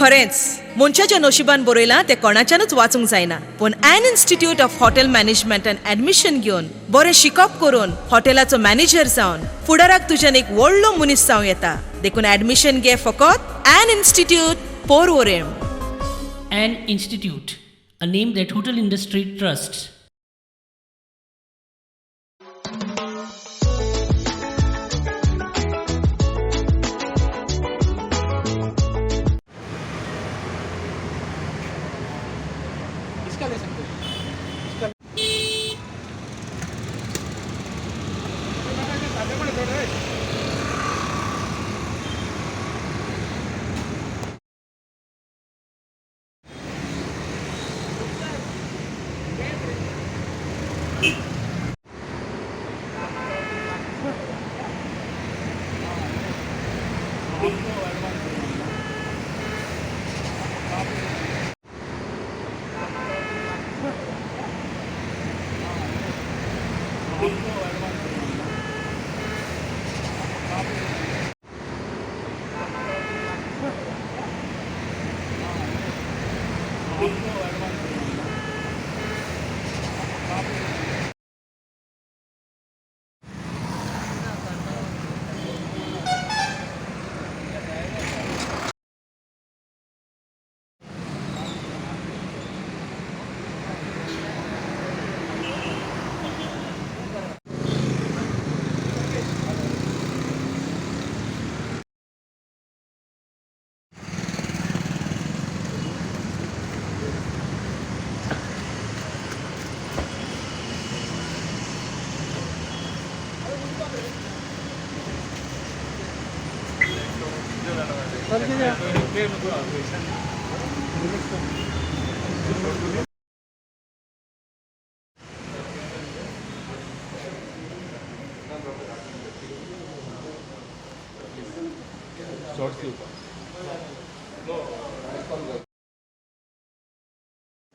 खरेंच मनशाच्या नशिबान बरयलां तें कोणाच्यानूच वाचूंक जायना पूण an institute of hotel management and admission घेवन बरें शिकप करून हॉटेलाचो मॅनेजर जावन फुडाराक तुज्यान एक व्हडलो मनीस जावं येता देखून एडमिशन घे फकत an institute Porvorim. An institute, a name that hotel industry trusts.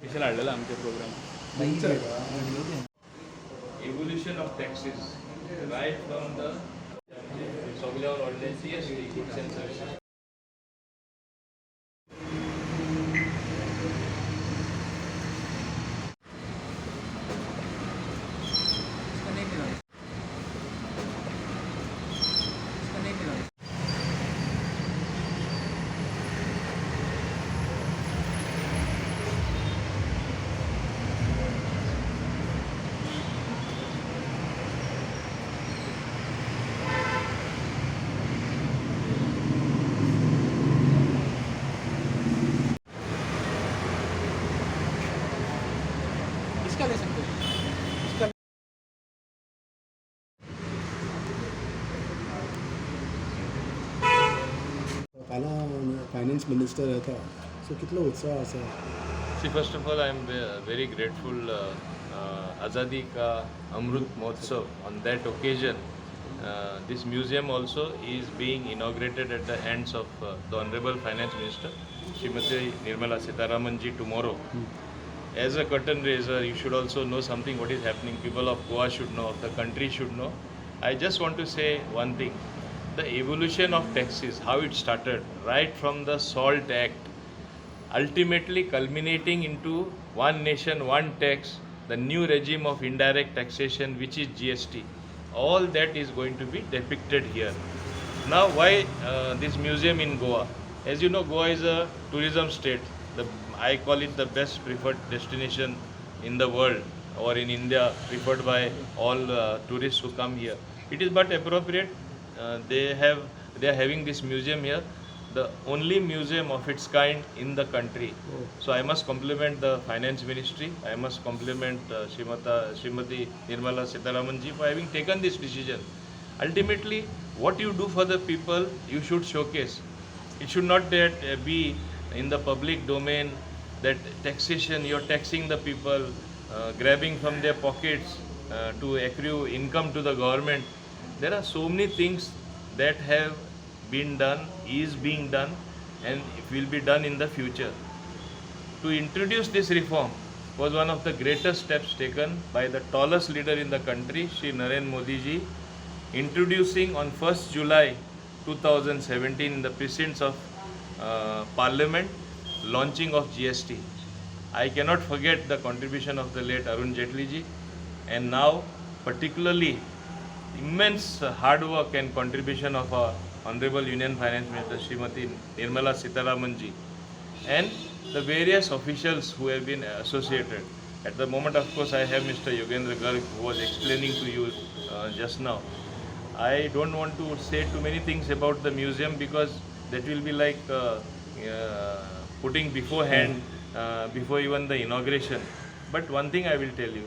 Special हाडलेला आमचे programme evolution of taxes right from the सगळ्यावर ordinance GST goods and services. Finance minister येता सो कितलो उत्साह आसा. See, first of all, I am very grateful. Azadi Ka Amrut Mahotsav, on that occasion, this museum also is being inaugurated at the hands of the Honorable Finance Minister, Srimati Nirmala Sitharamanji, tomorrow. As a curtain raiser, you should also know something what is happening. People of Goa should know, the country should know. I just want to say one thing. The evolution of taxes, how it started, right from the SALT Act, ultimately culminating into one nation, one tax, the new regime of indirect taxation, which is GST. All that is going to be depicted here. Now, why this museum in Goa? As you know, Goa is a tourism state. I call it the best preferred destination in the world, or in India, preferred by all tourists who come here. It is but appropriate. They are having this museum here, the only museum of its kind in the country. So I must compliment the Finance Ministry. I must compliment Srimati Nirmala Sitharamanji for having taken this decision. Ultimately, what you do for the people, you should showcase. It should not be in the public domain that taxation, you're taxing the people, grabbing from their pockets to accrue income to the government. There are so many things that have been done, is being done, and will be done in the future. To introduce this reform was one of the greatest steps taken by the tallest leader in the country, Shri Narendra Modi ji, introducing on 1st July 2017 in the precincts of Parliament launching of GST. I cannot forget the contribution of the late Arun Jaitley ji, and now particularly immense hard work and contribution of our Honorable Union Finance Minister Srimati Nirmala Sitharaman ji and the various officials who have been associated. At the moment, of course, I have Mr. Yogendra Garg who was explaining to you just now. I don't want to say too many things about the museum because that will be like putting beforehand before even the inauguration. But one thing I will tell you,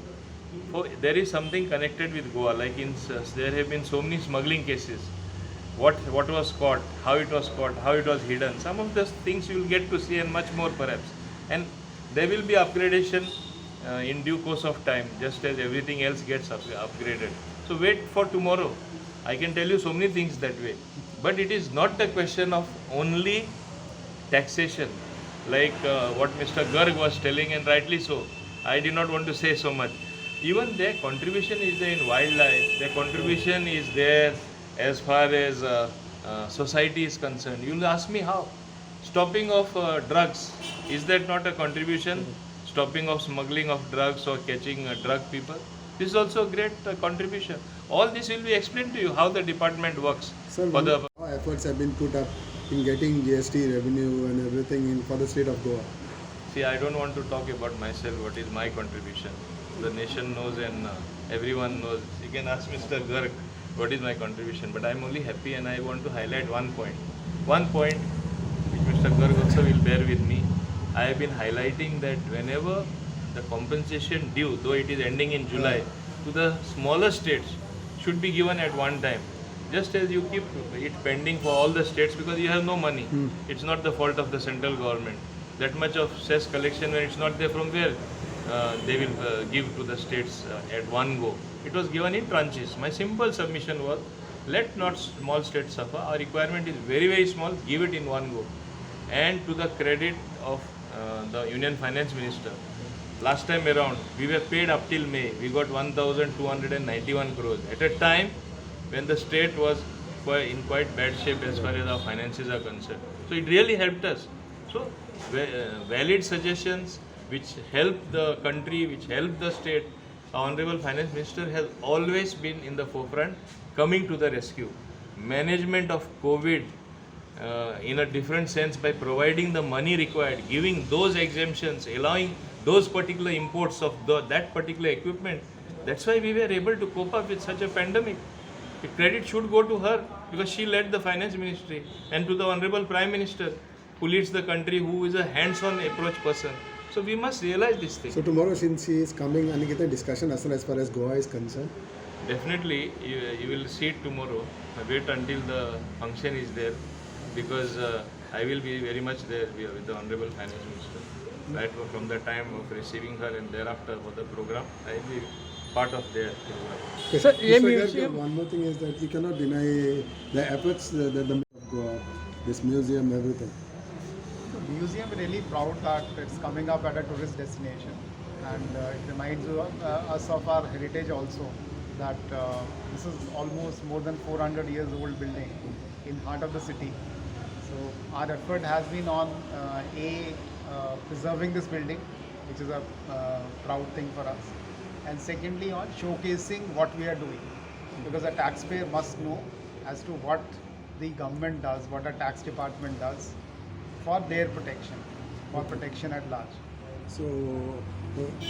there is something connected with Goa, like there have been so many smuggling cases. What was caught, how it was caught, how it was hidden. Some of those things you will get to see and much more perhaps. And there will be upgradation in due course of time, just as everything else gets upgraded. So wait for tomorrow. I can tell you so many things that way. But it is not a question of only taxation, like what Mr. Garg was telling, and rightly so. I did not want to say so much. Even their contribution is there in wildlife, their contribution is there as far as society is concerned. You will ask me how? Stopping of drugs, is that not a contribution? Stopping of smuggling of drugs or catching drug people? This is also a great contribution. All this will be explained to you how the department works. Sir, how efforts have been put up in getting GST revenue and everything for the state of Goa? See, I don't want to talk about myself, what is my contribution. The nation knows and everyone knows. You can ask Mr. Garg what is my contribution, but I am only happy and I want to highlight one point. One point which Mr. Garg also will bear with me. I have been highlighting that whenever the compensation due, though it is ending in July, to the smaller states should be given at one time. Just as you keep it pending for all the states because you have no money. It's not the fault of the central government. That much of cess collection when it's not there, from where they will give to the states at one go. It was given in tranches. My simple submission was, let not small states suffer. Our requirement is very, very small. Give it in one go. And to the credit of the Union Finance Minister, last time around, we were paid up till May. We got 1,291 crores at a time when the state was in quite bad shape as far as our finances are concerned. So it really helped us. So valid suggestions which help the country, which help the state, our Honorable Finance Minister has always been in the forefront, coming to the rescue. Management of COVID in a different sense by providing the money required, giving those exemptions, allowing those particular imports of that particular equipment. That's why we were able to cope up with such a pandemic. The credit should go to her because she led the finance ministry, and to the Honorable Prime Minister who leads the country, who is a hands-on approach person. So we must realize this thing. So tomorrow since she is coming and get a discussion as far as Goa is concerned? Definitely, you will see it tomorrow. Wait until the function is there because I will be very much there with the Honorable Finance Minister. Right from the time of receiving her and thereafter for the program, I will be part of their program. Okay. Sir, Mr. museum. Garg, one more thing is that you cannot deny the efforts that the Goa, this museum, everything. The museum really proud that it's coming up at a tourist destination, and it reminds us of our heritage also. That this is almost more than 400 years old building in heart of the city. So our effort has been on preserving this building, which is a proud thing for us, and secondly on showcasing what we are doing, because a taxpayer must know as to what the government does, what a tax department does for their protection, for protection at large. So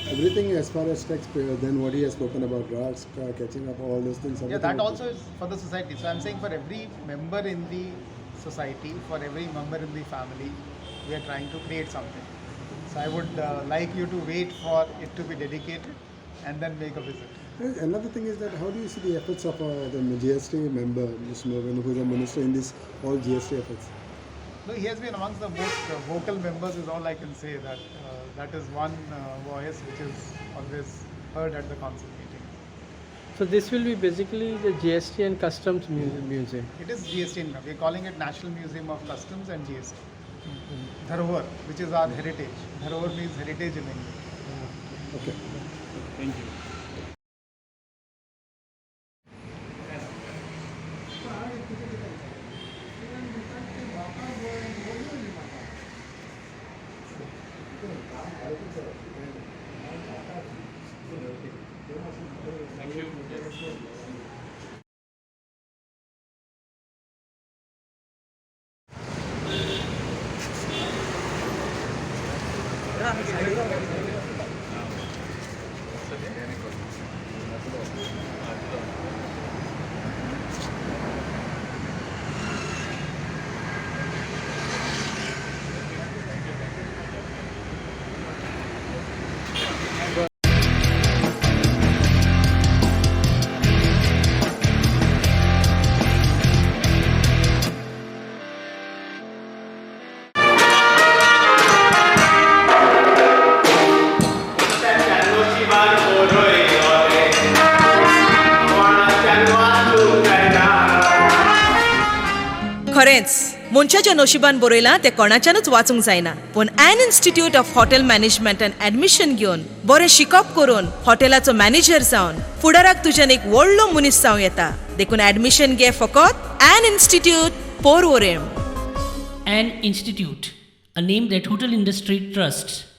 everything as far as taxpayer, then what he has spoken about drugs, catching up, all those things. Yeah, that also is for the society. So I'm saying for every member in the society, for every member in the family, we are trying to create something. So I would like you to wait for it to be dedicated and then make a visit. Another thing is that how do you see the efforts of the GST member, Mr. Mauvin, who is a minister in this all GST efforts? No, he has been amongst the most vocal members is all I can say. That that is one voice which is always heard at the council meeting. So this will be basically the GST and Customs Museum. It is GST. We are calling it National Museum of Customs and GST. Dharohar, which is our heritage. Dharohar means heritage in English. Okay. Thank you. खरेंच मनशाच्या नशिबान बरयलां तें कोणाच्यानूच वाचूंक जायना पूण an institute of hotel management and admission घेवन बरें शिकप करून हॉटेलाचो मॅनेजर जावन फुडाराक तुज्यान एक व्हडलो मनीस जावं येता देखून ॲडमिशन घे फकत an institute Porvorim. An institute, a name that hotel industry trusts.